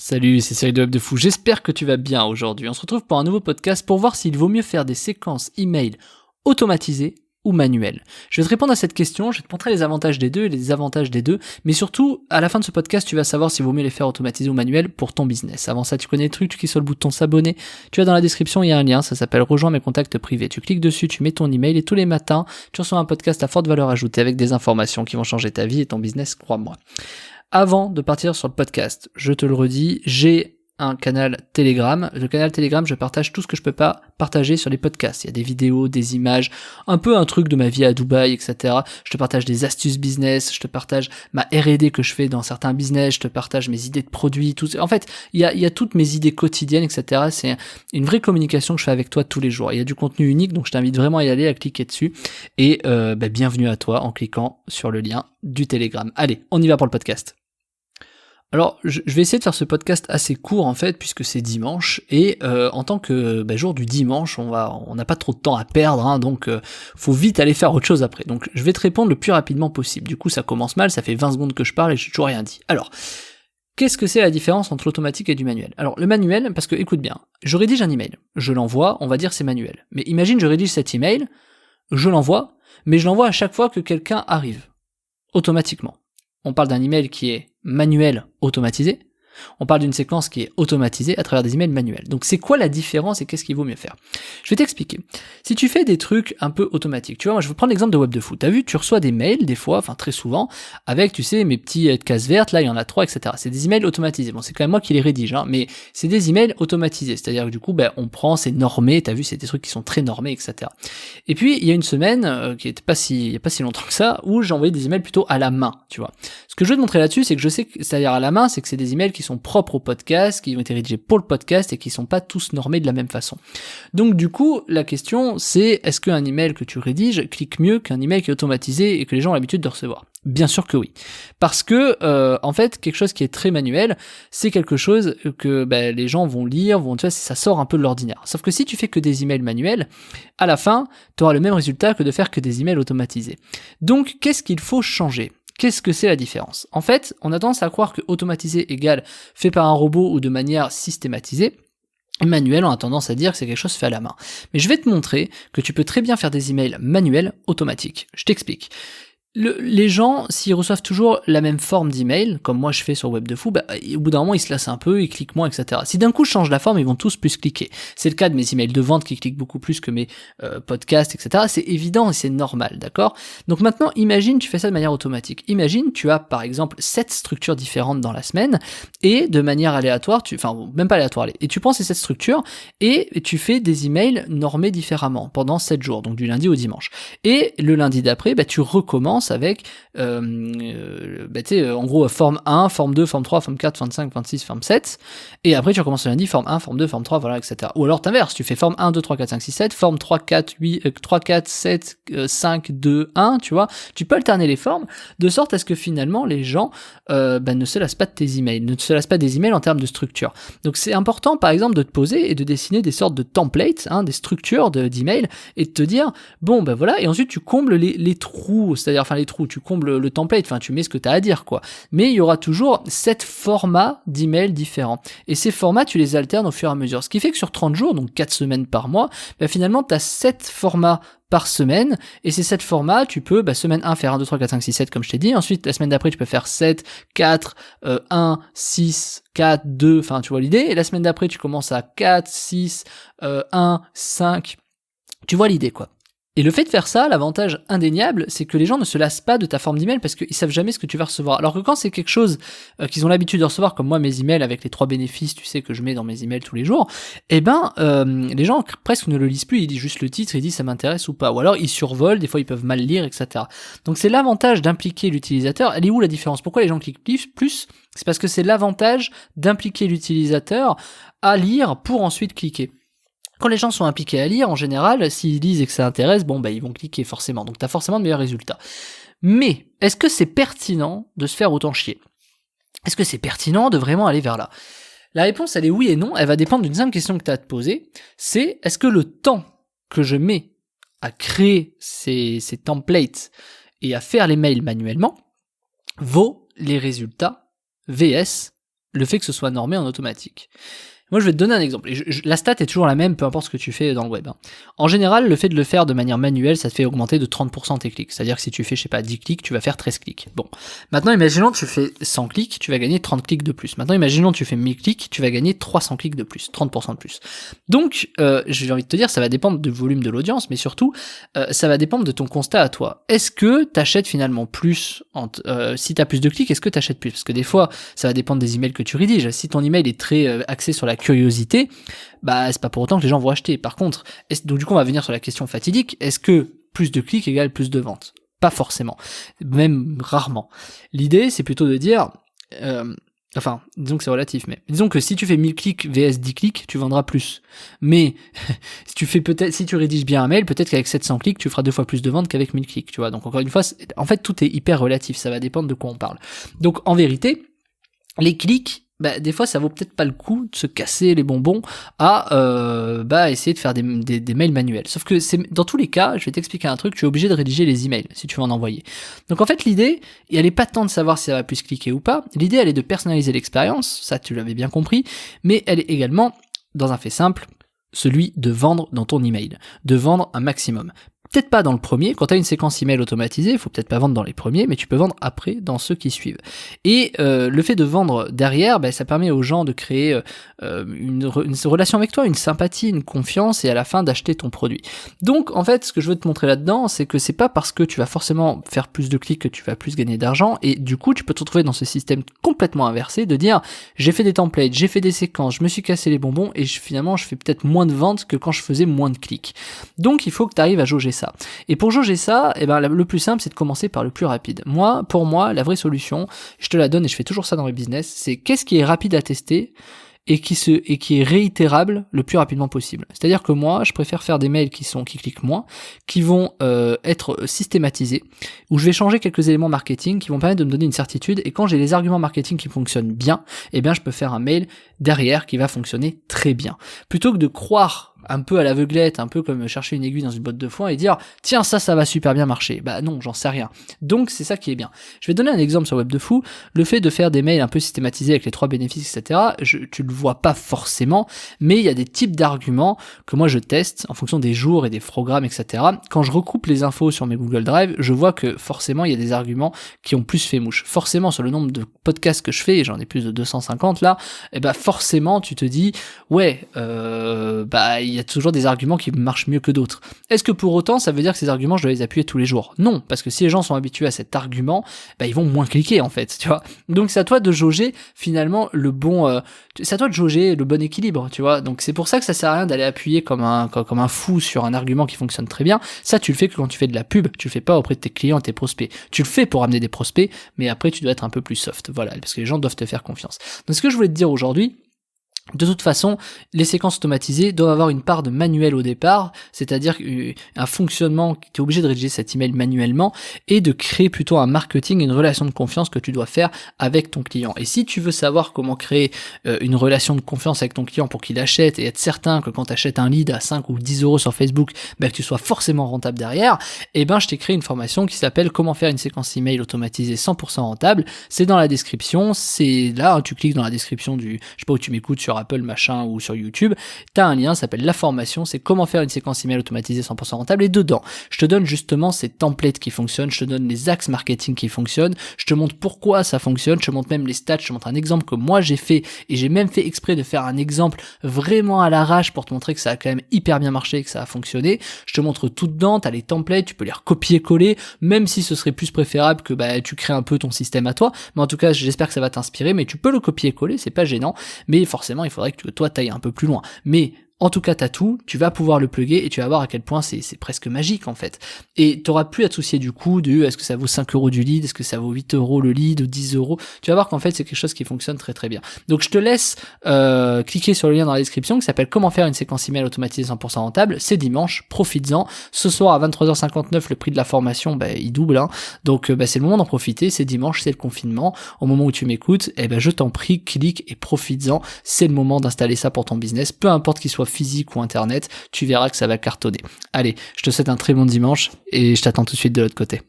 Salut, c'est Cyril de Web de Fou, j'espère que tu vas bien aujourd'hui. On se retrouve pour un nouveau podcast pour voir s'il vaut mieux faire des séquences email automatisées ou manuelles. Je vais te répondre à cette question, je vais te montrer les avantages des deux et les désavantages des deux, mais surtout, à la fin de ce podcast, tu vas savoir s'il vaut mieux les faire automatisées ou manuelles pour ton business. Avant ça, tu connais les trucs, tu cliques sur le bouton s'abonner, tu vas dans la description, il y a un lien, ça s'appelle Rejoins mes contacts privés. Tu cliques dessus, tu mets ton email et tous les matins, tu reçois un podcast à forte valeur ajoutée avec des informations qui vont changer ta vie et ton business, crois-moi. Avant de partir sur le podcast, je te le redis, j'ai un canal Telegram. Le canal Telegram, je partage tout ce que je peux pas partager sur les podcasts. Il y a des vidéos, des images, un peu un truc de ma vie à Dubaï, etc. Je te partage des astuces business, je te partage ma R&D que je fais dans certains business, je te partage mes idées de produits, tout. En fait, il y a toutes mes idées quotidiennes, etc. C'est une vraie communication que je fais avec toi tous les jours. Il y a du contenu unique, donc je t'invite vraiment à y aller, à cliquer dessus. Et bienvenue à toi en cliquant sur le lien du Telegram. Allez, on y va pour le podcast. Alors, je vais essayer de faire ce podcast assez court en fait, puisque c'est dimanche, et en tant que jour du dimanche, on n'a pas trop de temps à perdre, hein, donc faut vite aller faire autre chose après. Donc je vais te répondre le plus rapidement possible. Du coup, ça commence mal, ça fait 20 secondes que je parle et j'ai toujours rien dit. Alors, qu'est-ce que c'est la différence entre l'automatique et du manuel? Alors, le manuel, parce que écoute bien, je rédige un email, je l'envoie, on va dire c'est manuel. Mais imagine, je rédige cet email, je l'envoie, mais je l'envoie à chaque fois que quelqu'un arrive, automatiquement. On parle d'un email qui est manuel automatisé, on parle d'une séquence qui est automatisée à travers des emails manuels. Donc c'est quoi la différence et qu'est-ce qu'il vaut mieux faire? Je vais t'expliquer. Si tu fais des trucs un peu automatiques, tu vois, moi je vais prendre l'exemple de Web de Fou. T'as vu, tu reçois des mails des fois, enfin très souvent, avec, tu sais, mes petits cases vertes, là il y en a 3, etc. C'est des emails automatisés. Bon, c'est quand même moi qui les rédige, hein, mais c'est des emails automatisés. C'est-à-dire que du coup, on prend, c'est normé, t'as vu, c'est des trucs qui sont très normés, etc. Et puis il y a une semaine, qui était il y a pas si longtemps que ça, où j'ai envoyé des emails plutôt à la main, tu vois. Ce que je veux te montrer là-dessus, c'est que je sais que, c'est-à-dire à la main, c'est que c'est des emails qui sont propres au podcast, qui ont été rédigés pour le podcast et qui sont pas tous normés de la même façon. Donc du coup, la question c'est, est-ce qu'un email que tu rédiges clique mieux qu'un email qui est automatisé et que les gens ont l'habitude de recevoir? Bien sûr que oui. Parce que, en fait, quelque chose qui est très manuel, c'est quelque chose que les gens vont lire, tu vois, ça sort un peu de l'ordinaire. Sauf que si tu fais que des emails manuels, à la fin, tu auras le même résultat que de faire que des emails automatisés. Donc, qu'est-ce qu'il faut changer? Qu'est-ce que c'est la différence? En fait, on a tendance à croire que automatisé égale fait par un robot ou de manière systématisée. Manuel, on a tendance à dire que c'est quelque chose fait à la main. Mais je vais te montrer que tu peux très bien faire des emails manuels automatiques. Je t'explique. Les gens, s'ils reçoivent toujours la même forme d'email, comme moi je fais sur Web de Fou, au bout d'un moment ils se lassent un peu, ils cliquent moins, etc. Si d'un coup je change la forme, ils vont tous plus cliquer. C'est le cas de mes emails de vente qui cliquent beaucoup plus que mes podcasts, etc. C'est évident et c'est normal, d'accord? Donc maintenant, imagine tu fais ça de manière automatique. Imagine tu as par exemple 7 structures différentes dans la semaine et de manière aléatoire, même pas aléatoire, et tu prends ces 7 structures et tu fais des emails normés différemment pendant 7 jours, donc du lundi au dimanche. Et le lundi d'après, tu recommences avec en gros forme 1, forme 2, forme 3, forme 4, forme 5, forme 6, forme 7, et après tu recommences le lundi, forme 1, forme 2, forme 3, voilà, etc. Ou alors t'inverses, tu fais forme 1, 2, 3, 4, 5, 6, 7, forme 3, 4, 8, 3, 4, 7, 5, 2, 1, tu vois, tu peux alterner les formes, de sorte à ce que finalement les gens ne se lassent pas de tes emails, ne se lassent pas des emails en termes de structure. Donc c'est important par exemple de te poser et de dessiner des sortes de templates, des structures d'emails, et de te dire, bon voilà, et ensuite tu combles les trous, c'est-à-dire les trous, tu combles le template, tu mets ce que tu as à dire, quoi. Mais il y aura toujours 7 formats d'emails différents. Et ces formats, tu les alternes au fur et à mesure. Ce qui fait que sur 30 jours, donc 4 semaines par mois, finalement, tu as 7 formats par semaine, et ces 7 formats, tu peux, semaine 1, faire 1, 2, 3, 4, 5, 6, 7, comme je t'ai dit, ensuite, la semaine d'après, tu peux faire 7, 4, 1, 6, 4, 2, tu vois l'idée, et la semaine d'après, tu commences à 4, 6, 1, 5, tu vois l'idée, quoi. Et le fait de faire ça, l'avantage indéniable, c'est que les gens ne se lassent pas de ta forme d'email parce qu'ils savent jamais ce que tu vas recevoir. Alors que quand c'est quelque chose qu'ils ont l'habitude de recevoir, comme moi mes emails avec les 3 bénéfices, tu sais, que je mets dans mes emails tous les jours, les gens presque ne le lisent plus, ils lisent juste le titre, ils disent ça m'intéresse ou pas. Ou alors ils survolent, des fois ils peuvent mal lire, etc. Donc c'est l'avantage d'impliquer l'utilisateur. Elle est où la différence? Pourquoi les gens cliquent plus? C'est parce que c'est l'avantage d'impliquer l'utilisateur à lire pour ensuite cliquer. Quand les gens sont impliqués à lire, en général, s'ils lisent et que ça intéresse, ils vont cliquer forcément. Donc t'as forcément de meilleurs résultats. Mais, est-ce que c'est pertinent de se faire autant chier? Est-ce que c'est pertinent de vraiment aller vers là? La réponse, elle est oui et non. Elle va dépendre d'une simple question que tu as à te poser. C'est, est-ce que le temps que je mets à créer ces templates et à faire les mails manuellement vaut les résultats VS le fait que ce soit normé en automatique. Moi, je vais te donner un exemple. Et la stat est toujours la même, peu importe ce que tu fais dans le web. En général, le fait de le faire de manière manuelle, ça te fait augmenter de 30% tes clics. C'est-à-dire que si tu fais, 10 clics, tu vas faire 13 clics. Bon. Maintenant, imaginons que tu fais 100 clics, tu vas gagner 30 clics de plus. Maintenant, imaginons que tu fais 1000 clics, tu vas gagner 300 clics de plus, 30% de plus. Donc, j'ai envie de te dire, ça va dépendre du volume de l'audience, mais surtout, ça va dépendre de ton constat à toi. Est-ce que t'achètes finalement plus, si t'as plus de clics, est-ce que t'achètes plus? Parce que des fois, ça va dépendre des emails que tu rédiges. Si ton email est très axé sur la curiosité, bah c'est pas pour autant que les gens vont acheter. Par contre, donc du coup on va venir sur la question fatidique, est-ce que plus de clics égale plus de ventes? Pas forcément, même rarement. L'idée c'est plutôt de dire, disons que c'est relatif, mais disons que si tu fais 1000 clics vs 10 clics, tu vendras plus. Mais si tu rédiges bien un mail, peut-être qu'avec 700 clics, tu feras 2 fois plus de ventes qu'avec 1000 clics, tu vois. Donc encore une fois, en fait tout est hyper relatif, ça va dépendre de quoi on parle. Donc en vérité, les clics, des fois ça vaut peut-être pas le coup de se casser les bonbons à essayer de faire des mails manuels. Sauf que dans tous les cas, je vais t'expliquer un truc, tu es obligé de rédiger les emails si tu veux en envoyer. Donc en fait l'idée, elle est pas tant de savoir si ça va plus cliquer ou pas, l'idée elle est de personnaliser l'expérience, ça tu l'avais bien compris, mais elle est également, dans un fait simple, celui de vendre dans ton email, de vendre un maximum. Peut-être pas dans le premier, quand tu as une séquence email automatisée, il faut peut-être pas vendre dans les premiers, mais tu peux vendre après dans ceux qui suivent. Et le fait de vendre derrière, ça permet aux gens de créer une relation avec toi, une sympathie, une confiance, et à la fin d'acheter ton produit. Donc en fait, ce que je veux te montrer là-dedans, c'est que c'est pas parce que tu vas forcément faire plus de clics que tu vas plus gagner d'argent, et du coup tu peux te retrouver dans ce système complètement inversé de dire j'ai fait des templates, j'ai fait des séquences, je me suis cassé les bonbons, et finalement je fais peut-être moins de ventes que quand je faisais moins de clics. Donc il faut que tu arrives à jauger ça. Et pour jauger ça, le plus simple, c'est de commencer par le plus rapide. Pour moi, la vraie solution, je te la donne et je fais toujours ça dans mes business, c'est qu'est-ce qui est rapide à tester et qui est réitérable le plus rapidement possible. C'est-à-dire que moi, je préfère faire des mails qui cliquent moins, qui vont être systématisés, où je vais changer quelques éléments marketing qui vont permettre de me donner une certitude, et quand j'ai les arguments marketing qui fonctionnent bien, je peux faire un mail derrière qui va fonctionner très bien. Plutôt que de croire un peu à l'aveuglette, un peu comme chercher une aiguille dans une botte de foin et dire tiens ça va super bien marcher. Non, j'en sais rien. Donc c'est ça qui est bien. Je vais te donner un exemple sur Web de Fou. Le fait de faire des mails un peu systématisés avec les 3 bénéfices, etc. Tu le vois pas forcément, mais il y a des types d'arguments que moi je teste en fonction des jours et des programmes, etc. Quand je recoupe les infos sur mes Google Drive, je vois que forcément il y a des arguments qui ont plus fait mouche. Forcément sur le nombre de podcasts que je fais, et j'en ai plus de 250 là, forcément tu te dis ouais, il y a toujours des arguments qui marchent mieux que d'autres. Est-ce que pour autant ça veut dire que ces arguments je dois les appuyer tous les jours? Non, parce que si les gens sont habitués à cet argument, ils vont moins cliquer en fait, tu vois. Donc c'est à toi de jauger finalement le bon équilibre, tu vois. Donc c'est pour ça que ça sert à rien d'aller appuyer comme un fou sur un argument qui fonctionne très bien. Ça tu le fais que quand tu fais de la pub, tu le fais pas auprès de tes clients et tes prospects. Tu le fais pour amener des prospects, mais après tu dois être un peu plus soft, voilà, parce que les gens doivent te faire confiance. Donc ce que je voulais te dire aujourd'hui, de toute façon, les séquences automatisées doivent avoir une part de manuel au départ, c'est-à-dire un fonctionnement, tu es obligé de rédiger cet email manuellement et de créer plutôt un marketing, une relation de confiance que tu dois faire avec ton client. Et si tu veux savoir comment créer une relation de confiance avec ton client pour qu'il achète et être certain que quand tu achètes un lead à 5 ou 10 euros sur Facebook, que tu sois forcément rentable derrière, je t'ai créé une formation qui s'appelle Comment faire une séquence email automatisée 100% rentable. C'est dans la description, c'est là, tu cliques dans la description je sais pas où tu m'écoutes, sur Apple machin ou sur YouTube, t'as un lien, ça s'appelle la formation, c'est comment faire une séquence email automatisée 100% rentable, et dedans, je te donne justement ces templates qui fonctionnent, je te donne les axes marketing qui fonctionnent, je te montre pourquoi ça fonctionne, je te montre même les stats, je te montre un exemple que moi j'ai fait, et j'ai même fait exprès de faire un exemple vraiment à l'arrache pour te montrer que ça a quand même hyper bien marché et que ça a fonctionné. Je te montre tout dedans, t'as les templates, tu peux les recopier-coller, même si ce serait plus préférable que tu crées un peu ton système à toi, mais en tout cas j'espère que ça va t'inspirer, mais tu peux le copier-coller, c'est pas gênant, mais forcément il faudrait que toi t'ailles un peu plus loin. Mais en tout cas, t'as tout, tu vas pouvoir le plugger et tu vas voir à quel point c'est presque magique en fait. Et t'auras plus à te soucier du coût de est-ce que ça vaut 5 euros du lead, est-ce que ça vaut 8 euros le lead ou 10 euros. Tu vas voir qu'en fait c'est quelque chose qui fonctionne très très bien. Donc je te laisse cliquer sur le lien dans la description qui s'appelle Comment faire une séquence email automatisée 100% rentable. C'est dimanche, profites-en. Ce soir à 23h59, le prix de la formation il double. Donc c'est le moment d'en profiter, c'est dimanche, c'est le confinement. Au moment où tu m'écoutes, je t'en prie, clique et profites-en. C'est le moment d'installer ça pour ton business, peu importe qu'il soit physique ou internet, tu verras que ça va cartonner. Allez, je te souhaite un très bon dimanche et je t'attends tout de suite de l'autre côté.